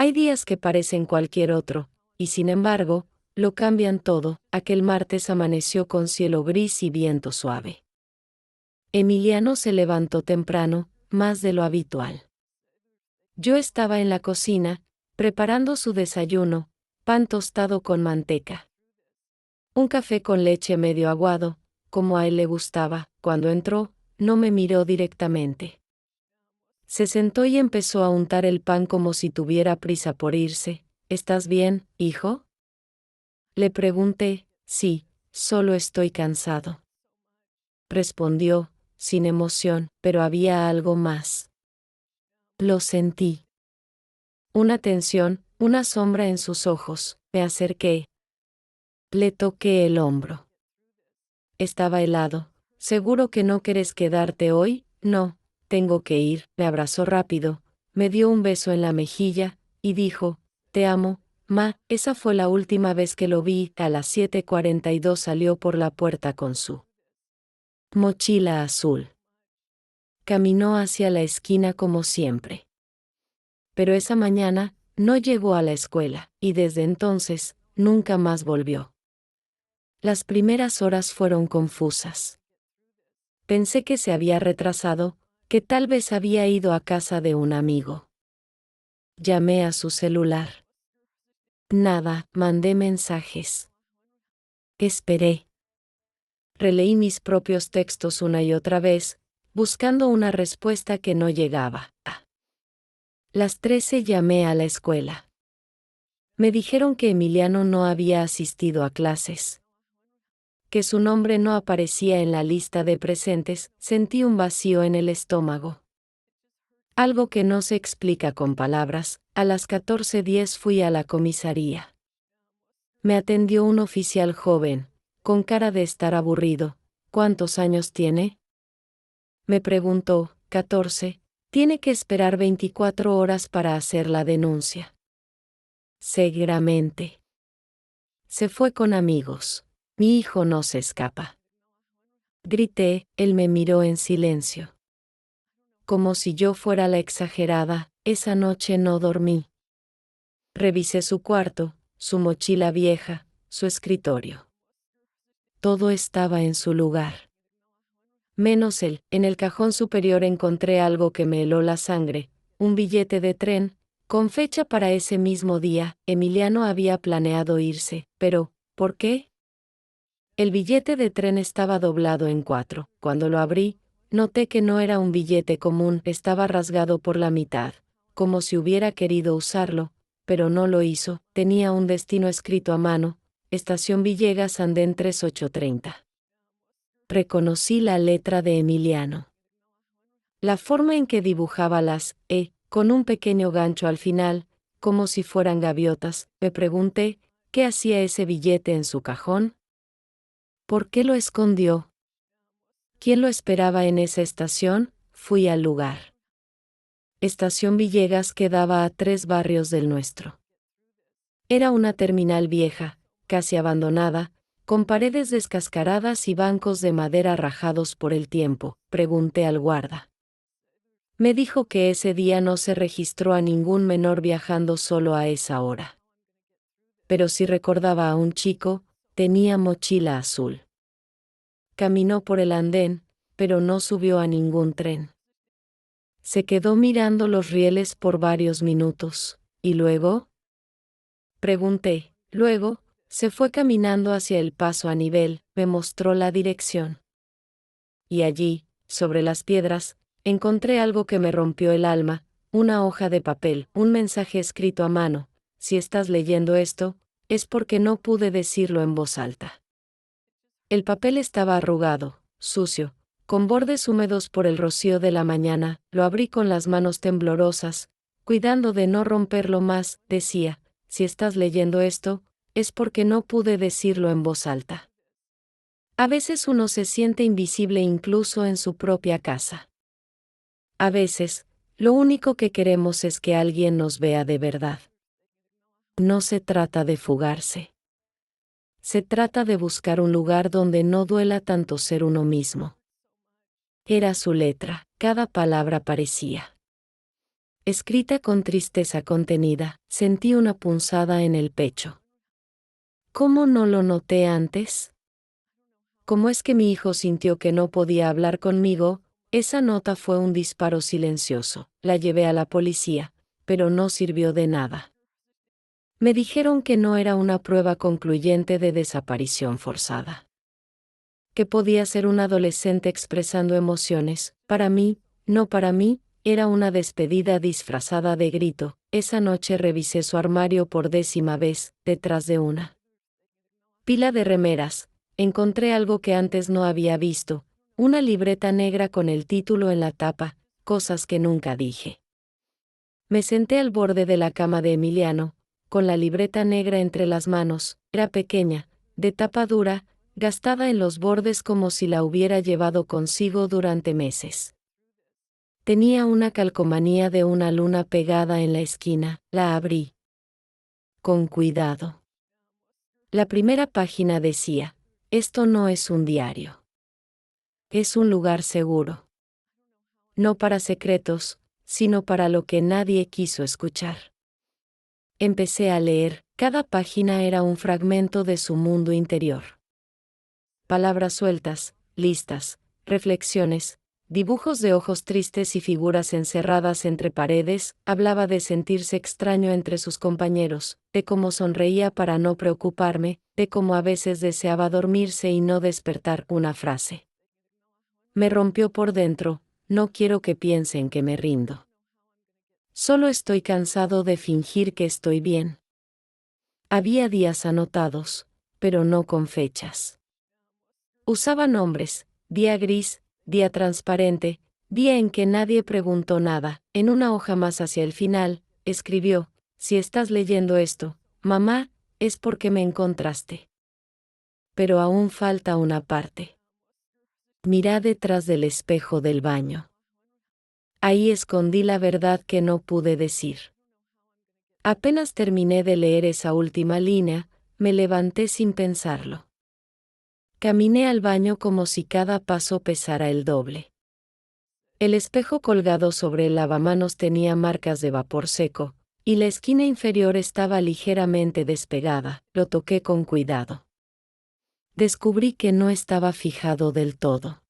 Hay días que parecen cualquier otro, y sin embargo, lo cambian todo. Aquel martes amaneció con cielo gris y viento suave. Emiliano se levantó temprano, más de lo habitual. Yo estaba en la cocina, preparando su desayuno, pan tostado con manteca. Un café con leche medio aguado, como a él le gustaba. Cuando entró, no me miró directamente. Se sentó y empezó a untar el pan como si tuviera prisa por irse. ¿Estás bien, hijo? Le pregunté. Sí, solo estoy cansado. Respondió, sin emoción, pero había algo más. Lo sentí. Una tensión, una sombra en sus ojos. Me acerqué. Le toqué el hombro. Estaba helado. ¿Seguro que no quieres quedarte hoy? No, tengo que ir. Me abrazó rápido, me dio un beso en la mejilla, y dijo, te amo, ma. Esa fue la última vez que lo vi. A las 7:42 salió por la puerta con su mochila azul. Caminó hacia la esquina como siempre. Pero esa mañana, no llegó a la escuela, y desde entonces, nunca más volvió. Las primeras horas fueron confusas. Pensé que se había retrasado, que tal vez había ido a casa de un amigo. Llamé a su celular. Nada, mandé mensajes. Esperé. Releí mis propios textos una y otra vez, buscando una respuesta que no llegaba. A las 13 llamé a la escuela. Me dijeron que Emiliano no había asistido a clases. Que su nombre no aparecía en la lista de presentes. Sentí un vacío en el estómago. Algo que no se explica con palabras. A las 14:10 fui a la comisaría. Me atendió un oficial joven, con cara de estar aburrido. ¿Cuántos años tiene? Me preguntó. 14. Tiene que esperar 24 horas para hacer la denuncia. Seguramente. Se fue con amigos. Mi hijo no se escapa. Grité. Él me miró en silencio. Como si yo fuera la exagerada, esa noche no dormí. Revisé su cuarto, su mochila vieja, su escritorio. Todo estaba en su lugar. Menos él. En el cajón superior encontré algo que me heló la sangre, un billete de tren, con fecha para ese mismo día. Emiliano había planeado irse, pero, ¿por qué? El billete de tren estaba doblado en 4. Cuando lo abrí, noté que no era un billete común, estaba rasgado por la mitad, como si hubiera querido usarlo, pero no lo hizo. Tenía un destino escrito a mano, Estación Villegas, Andén 3830. Reconocí la letra de Emiliano. La forma en que dibujaba las E, con un pequeño gancho al final, como si fueran gaviotas. Me pregunté, ¿qué hacía ese billete en su cajón? ¿Por qué lo escondió? ¿Quién lo esperaba en esa estación? Fui al lugar. Estación Villegas quedaba a 3 barrios del nuestro. Era una terminal vieja, casi abandonada, con paredes descascaradas y bancos de madera rajados por el tiempo. Pregunté al guarda. Me dijo que ese día no se registró a ningún menor viajando solo a esa hora. Pero si recordaba a un chico, tenía mochila azul. Caminó por el andén, pero no subió a ningún tren. Se quedó mirando los rieles por varios minutos. ¿Y luego? Pregunté. Luego, se fue caminando hacia el paso a nivel, me mostró la dirección. Y allí, sobre las piedras, encontré algo que me rompió el alma, una hoja de papel, un mensaje escrito a mano. Si estás leyendo esto, es porque no pude decirlo en voz alta. El papel estaba arrugado, sucio, con bordes húmedos por el rocío de la mañana. Lo abrí con las manos temblorosas, cuidando de no romperlo más. Decía, si estás leyendo esto, es porque no pude decirlo en voz alta. A veces uno se siente invisible incluso en su propia casa. A veces, lo único que queremos es que alguien nos vea de verdad. No se trata de fugarse. Se trata de buscar un lugar donde no duela tanto ser uno mismo. Era su letra, cada palabra parecía escrita con tristeza contenida. Sentí una punzada en el pecho. ¿Cómo no lo noté antes? ¿Cómo es que mi hijo sintió que no podía hablar conmigo? Esa nota fue un disparo silencioso. La llevé a la policía, pero no sirvió de nada. Me dijeron que no era una prueba concluyente de desaparición forzada. Que podía ser un adolescente expresando emociones. Para mí, no para mí, era una despedida disfrazada de grito. Esa noche revisé su armario por 10ª vez, detrás de una pila de remeras. Encontré algo que antes no había visto, una libreta negra con el título en la tapa, Cosas que nunca dije. Me senté al borde de la cama de Emiliano, con la libreta negra entre las manos. Era pequeña, de tapa dura, gastada en los bordes como si la hubiera llevado consigo durante meses. Tenía una calcomanía de una luna pegada en la esquina. La abrí con cuidado. La primera página decía: esto no es un diario. Es un lugar seguro. No para secretos, sino para lo que nadie quiso escuchar. Empecé a leer. Cada página era un fragmento de su mundo interior. Palabras sueltas, listas, reflexiones, dibujos de ojos tristes y figuras encerradas entre paredes. Hablaba de sentirse extraño entre sus compañeros, de cómo sonreía para no preocuparme, de cómo a veces deseaba dormirse y no despertar. Una frase me rompió por dentro: no quiero que piensen que me rindo. Solo estoy cansado de fingir que estoy bien. Había días anotados, pero no con fechas. Usaba nombres: día gris, día transparente, día en que nadie preguntó nada. En una hoja más hacia el final, escribió: si estás leyendo esto, mamá, es porque me encontraste. Pero aún falta una parte. Mirá detrás del espejo del baño. Ahí escondí la verdad que no pude decir. Apenas terminé de leer esa última línea, me levanté sin pensarlo. Caminé al baño como si cada paso pesara el doble. El espejo colgado sobre el lavamanos tenía marcas de vapor seco, y la esquina inferior estaba ligeramente despegada. Lo toqué con cuidado. Descubrí que no estaba fijado del todo.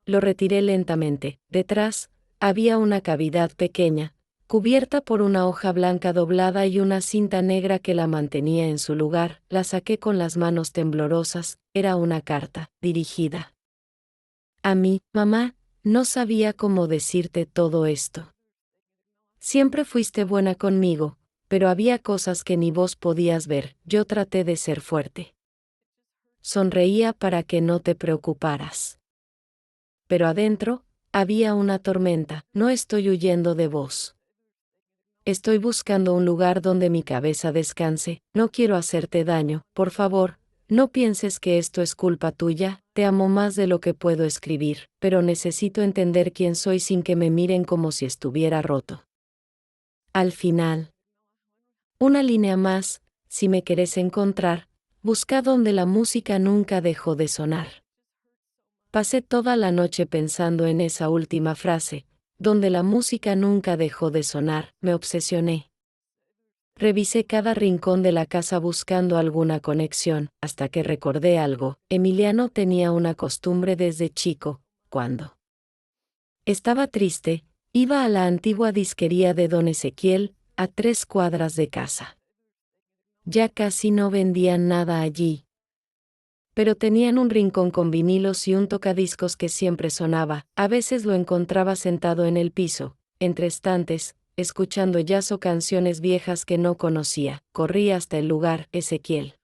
Lo retiré lentamente. Detrás, había una cavidad pequeña, cubierta por una hoja blanca doblada y una cinta negra que la mantenía en su lugar. La saqué con las manos temblorosas. Era una carta, dirigida a mí. Mamá, no sabía cómo decirte todo esto. Siempre fuiste buena conmigo, pero había cosas que ni vos podías ver. Yo traté de ser fuerte. Sonreía para que no te preocuparas. Pero adentro, había una tormenta. No estoy huyendo de vos. Estoy buscando un lugar donde mi cabeza descanse. No quiero hacerte daño. Por favor, no pienses que esto es culpa tuya. Te amo más de lo que puedo escribir, pero necesito entender quién soy sin que me miren como si estuviera roto. Al final. Una línea más: si me querés encontrar, busca donde la música nunca dejó de sonar. Pasé toda la noche pensando en esa última frase: donde la música nunca dejó de sonar. Me obsesioné. Revisé cada rincón de la casa buscando alguna conexión, hasta que recordé algo. Emiliano tenía una costumbre desde chico: cuando estaba triste, iba a la antigua disquería de don Ezequiel, a 3 cuadras de casa. Ya casi no vendían nada allí, pero tenían un rincón con vinilos y un tocadiscos que siempre sonaba. A veces lo encontraba sentado en el piso, entre estantes, escuchando jazz o canciones viejas que no conocía. Corrí hasta el lugar. Ezequiel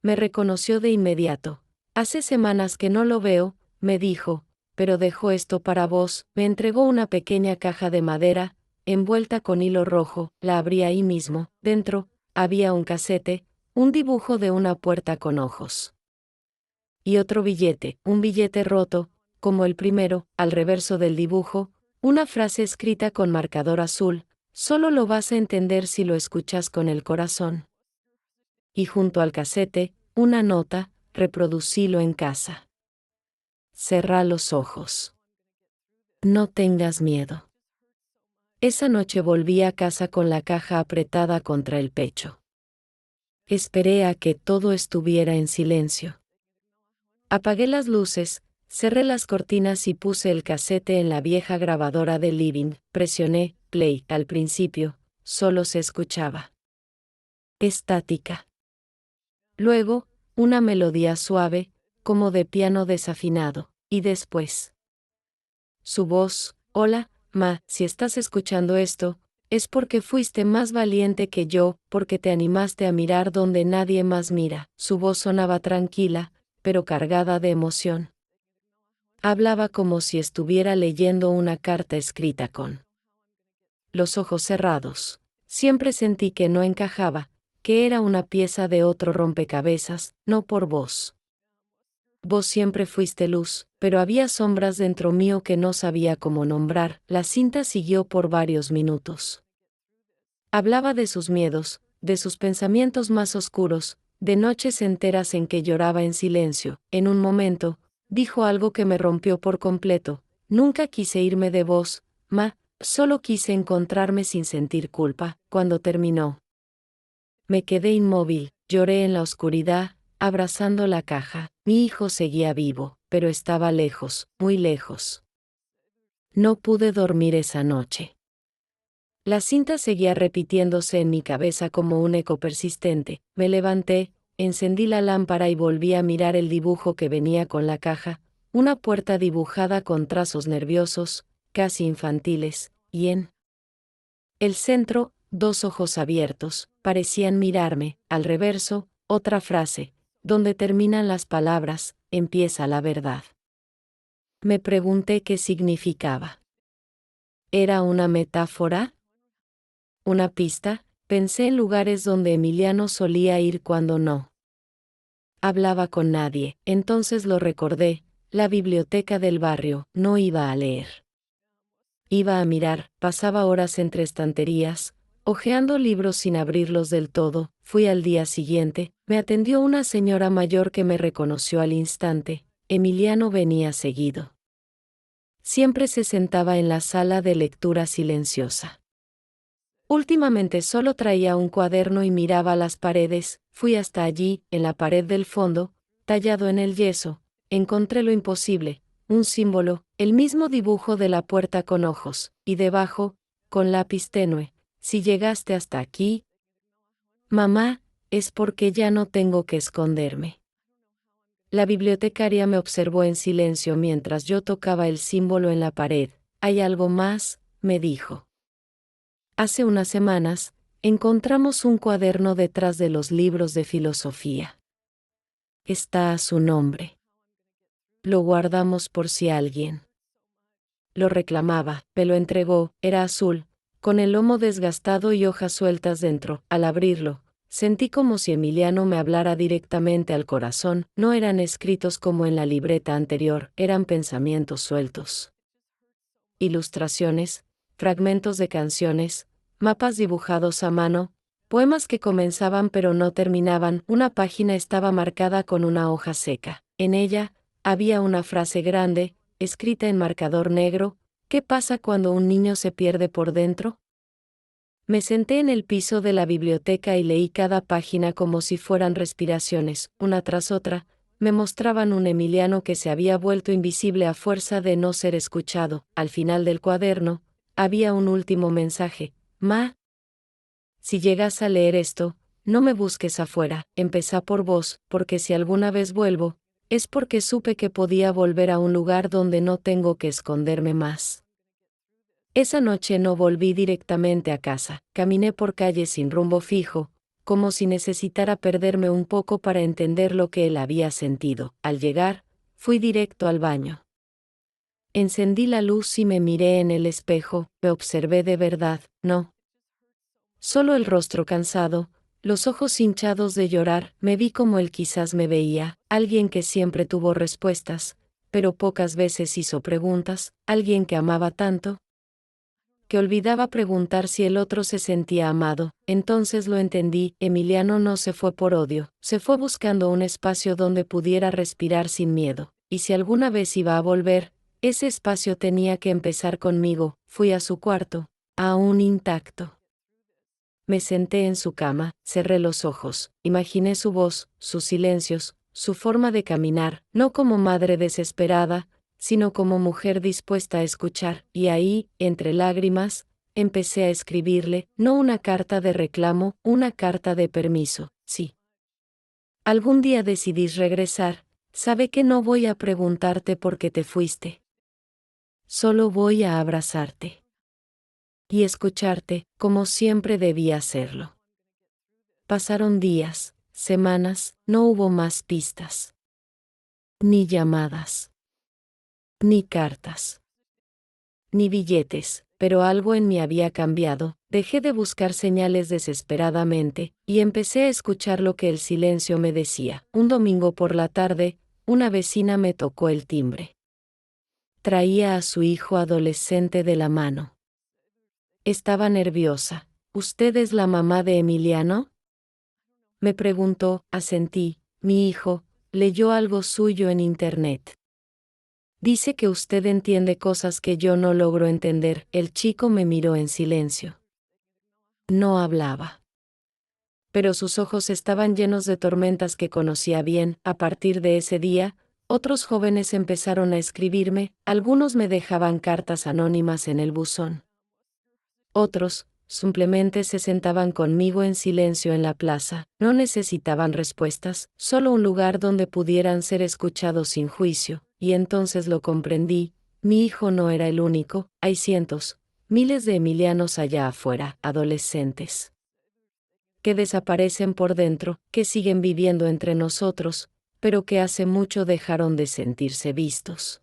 me reconoció de inmediato. Hace semanas que no lo veo, me dijo, pero dejo esto para vos. Me entregó una pequeña caja de madera, envuelta con hilo rojo. La abrí ahí mismo. Dentro, había un casete, un dibujo de una puerta con ojos. Y otro billete, un billete roto, como el primero. Al reverso del dibujo, una frase escrita con marcador azul: solo lo vas a entender si lo escuchas con el corazón. Y junto al casete, una nota: reproducilo en casa. Cerrá los ojos. No tengas miedo. Esa noche volví a casa con la caja apretada contra el pecho. Esperé a que todo estuviera en silencio. Apagué las luces, cerré las cortinas y puse el casete en la vieja grabadora del living. Presioné play. Al principio, solo se escuchaba estática. Luego, una melodía suave, como de piano desafinado, y después su voz: hola, Ma, si estás escuchando esto, es porque fuiste más valiente que yo, porque te animaste a mirar donde nadie más mira. Su voz sonaba tranquila, pero cargada de emoción. Hablaba como si estuviera leyendo una carta escrita con los ojos cerrados. Siempre sentí que no encajaba, que era una pieza de otro rompecabezas, no por vos. Vos siempre fuiste luz, pero había sombras dentro mío que no sabía cómo nombrar. La cinta siguió por varios minutos. Hablaba de sus miedos, de sus pensamientos más oscuros, de noches enteras en que lloraba en silencio. En un momento, dijo algo que me rompió por completo: nunca quise irme de vos, Ma, solo quise encontrarme sin sentir culpa. Cuando terminó, me quedé inmóvil, lloré en la oscuridad, abrazando la caja. Mi hijo seguía vivo, pero estaba lejos, muy lejos. No pude dormir esa noche. La cinta seguía repitiéndose en mi cabeza como un eco persistente. Me levanté, encendí la lámpara y volví a mirar el dibujo que venía con la caja, una puerta dibujada con trazos nerviosos, casi infantiles, y en el centro, dos ojos abiertos, parecían mirarme. Al reverso, otra frase: donde terminan las palabras, empieza la verdad. Me pregunté qué significaba. ¿Era una metáfora? ¿Una pista? Pensé en lugares donde Emiliano solía ir cuando no hablaba con nadie. Entonces lo recordé: la biblioteca del barrio. No iba a leer. Iba a mirar. Pasaba horas entre estanterías, hojeando libros sin abrirlos del todo. Fui al día siguiente. Me atendió una señora mayor que me reconoció al instante. Emiliano venía seguido. Siempre se sentaba en la sala de lectura silenciosa. Últimamente solo traía un cuaderno y miraba las paredes. Fui hasta allí. En la pared del fondo, tallado en el yeso, encontré lo imposible: un símbolo, el mismo dibujo de la puerta con ojos, y debajo, con lápiz tenue: si llegaste hasta aquí, mamá, es porque ya no tengo que esconderme. La bibliotecaria me observó en silencio mientras yo tocaba el símbolo en la pared. ¿Hay algo más?, me dijo. Hace unas semanas, encontramos un cuaderno detrás de los libros de filosofía. Está a su nombre. Lo guardamos por si alguien lo reclamaba. Me lo entregó. Era azul, con el lomo desgastado y hojas sueltas dentro. Al abrirlo, sentí como si Emiliano me hablara directamente al corazón. No eran escritos como en la libreta anterior, eran pensamientos sueltos. Ilustraciones, fragmentos de canciones, mapas dibujados a mano, poemas que comenzaban pero no terminaban. Una página estaba marcada con una hoja seca. En ella, había una frase grande, escrita en marcador negro: ¿qué pasa cuando un niño se pierde por dentro? Me senté en el piso de la biblioteca y leí cada página como si fueran respiraciones. Una tras otra, me mostraban un Emiliano que se había vuelto invisible a fuerza de no ser escuchado. Al final del cuaderno, había un último mensaje: Ma, si llegas a leer esto, no me busques afuera, empezá por vos, porque si alguna vez vuelvo, es porque supe que podía volver a un lugar donde no tengo que esconderme más. Esa noche no volví directamente a casa. Caminé por calles sin rumbo fijo, como si necesitara perderme un poco para entender lo que él había sentido. Al llegar, fui directo al baño. Encendí la luz y me miré en el espejo. Me observé de verdad, no solo el rostro cansado, los ojos hinchados de llorar. Me vi como él quizás me veía: alguien que siempre tuvo respuestas, pero pocas veces hizo preguntas; alguien que amaba tanto, que olvidaba preguntar si el otro se sentía amado. Entonces lo entendí: Emiliano no se fue por odio, se fue buscando un espacio donde pudiera respirar sin miedo. Y si alguna vez iba a volver, ese espacio tenía que empezar conmigo. Fui a su cuarto, aún intacto. Me senté en su cama, cerré los ojos, imaginé su voz, sus silencios, su forma de caminar, no como madre desesperada, sino como mujer dispuesta a escuchar, y ahí, entre lágrimas, empecé a escribirle, no una carta de reclamo, una carta de permiso, sí. Algún día decidís regresar, sabe que no voy a preguntarte por qué te fuiste. Solo voy a abrazarte. Y escucharte, como siempre debía hacerlo. Pasaron días, semanas, no hubo más pistas. Ni llamadas. Ni cartas. Ni billetes, pero algo en mí había cambiado, dejé de buscar señales desesperadamente, y empecé a escuchar lo que el silencio me decía. Un domingo por la tarde, una vecina me tocó el timbre. Traía a su hijo adolescente de la mano. Estaba nerviosa. ¿Usted es la mamá de Emiliano? Me preguntó, asentí. Mi hijo leyó algo suyo en internet. Dice que usted entiende cosas que yo no logro entender. El chico me miró en silencio. No hablaba. Pero sus ojos estaban llenos de tormentas que conocía bien. A partir de ese día, otros jóvenes empezaron a escribirme, algunos me dejaban cartas anónimas en el buzón. Otros, simplemente se sentaban conmigo en silencio en la plaza, no necesitaban respuestas, solo un lugar donde pudieran ser escuchados sin juicio, y entonces lo comprendí, mi hijo no era el único, hay cientos, miles de Emilianos allá afuera, adolescentes, que desaparecen por dentro, que siguen viviendo entre nosotros, pero que hace mucho dejaron de sentirse vistos.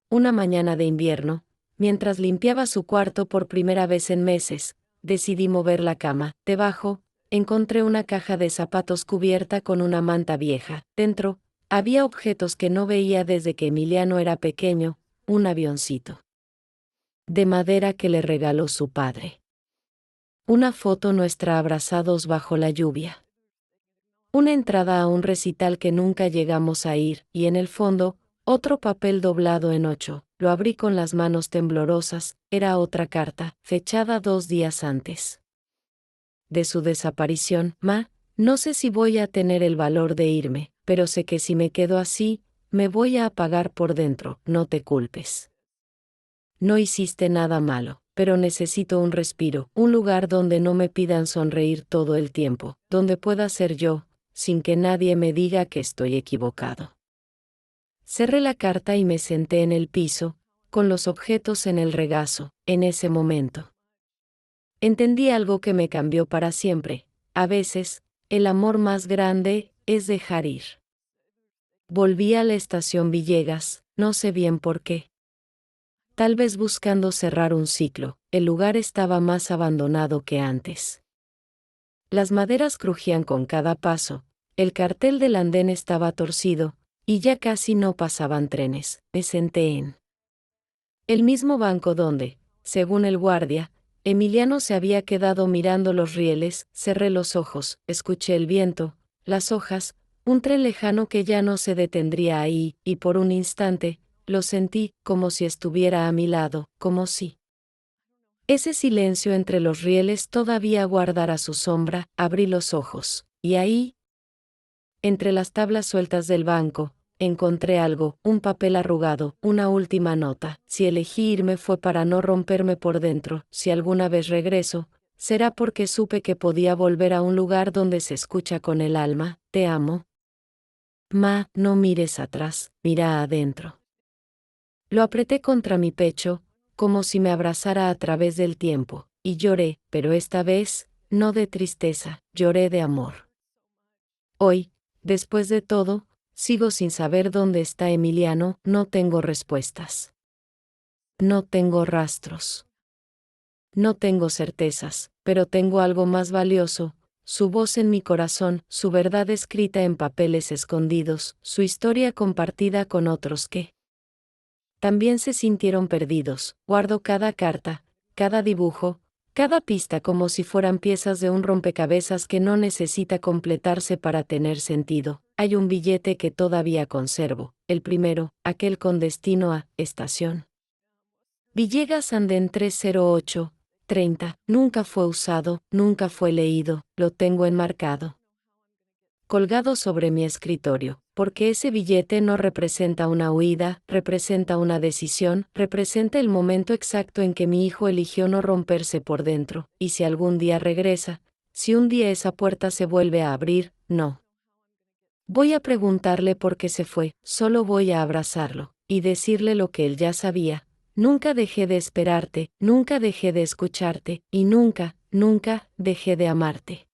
Una mañana de invierno, mientras limpiaba su cuarto por primera vez en meses, decidí mover la cama. Debajo, encontré una caja de zapatos cubierta con una manta vieja. Dentro, había objetos que no veía desde que Emiliano era pequeño, un avioncito de madera que le regaló su padre. Una foto nuestra abrazados bajo la lluvia. Una entrada a un recital que nunca llegamos a ir, y en el fondo, otro papel doblado en 8, lo abrí con las manos temblorosas, era otra carta, fechada 2 días antes de su desaparición. Ma, no sé si voy a tener el valor de irme, pero sé que si me quedo así, me voy a apagar por dentro, no te culpes. No hiciste nada malo, pero necesito un respiro, un lugar donde no me pidan sonreír todo el tiempo, donde pueda ser yo, sin que nadie me diga que estoy equivocado. Cerré la carta y me senté en el piso, con los objetos en el regazo. En ese momento entendí algo que me cambió para siempre. A veces, el amor más grande es dejar ir. Volví a la estación Villegas, no sé bien por qué. Tal vez buscando cerrar un ciclo, el lugar estaba más abandonado que antes. Las maderas crujían con cada paso, el cartel del andén estaba torcido, y ya casi no pasaban trenes. Me senté en el mismo banco donde, según el guardia, Emiliano se había quedado mirando los rieles. Cerré los ojos, escuché el viento, las hojas, un tren lejano que ya no se detendría ahí, y por un instante, lo sentí, como si estuviera a mi lado, como si ese silencio entre los rieles todavía guardara su sombra. Abrí los ojos, y ahí, entre las tablas sueltas del banco, encontré algo, un papel arrugado, una última nota. Si elegí irme fue para no romperme por dentro. Si alguna vez regreso, será porque supe que podía volver a un lugar donde se escucha con el alma. Te amo. Ma, no mires atrás, mira adentro. Lo apreté contra mi pecho, como si me abrazara a través del tiempo, y lloré, pero esta vez, no de tristeza, lloré de amor. Hoy, después de todo, sigo sin saber dónde está Emiliano, no tengo respuestas. No tengo rastros. No tengo certezas, pero tengo algo más valioso, su voz en mi corazón, su verdad escrita en papeles escondidos, su historia compartida con otros que también se sintieron perdidos. Guardo cada carta, cada dibujo, cada pista como si fueran piezas de un rompecabezas que no necesita completarse para tener sentido. Hay un billete que todavía conservo, el primero, aquel con destino a Estación Villegas Andén 308, 30. Nunca fue usado, nunca fue leído, lo tengo enmarcado, colgado sobre mi escritorio, porque ese billete no representa una huida, representa una decisión, representa el momento exacto en que mi hijo eligió no romperse por dentro, y si algún día regresa, si un día esa puerta se vuelve a abrir, no voy a preguntarle por qué se fue, solo voy a abrazarlo, y decirle lo que él ya sabía: nunca dejé de esperarte, nunca dejé de escucharte, y nunca, nunca, dejé de amarte.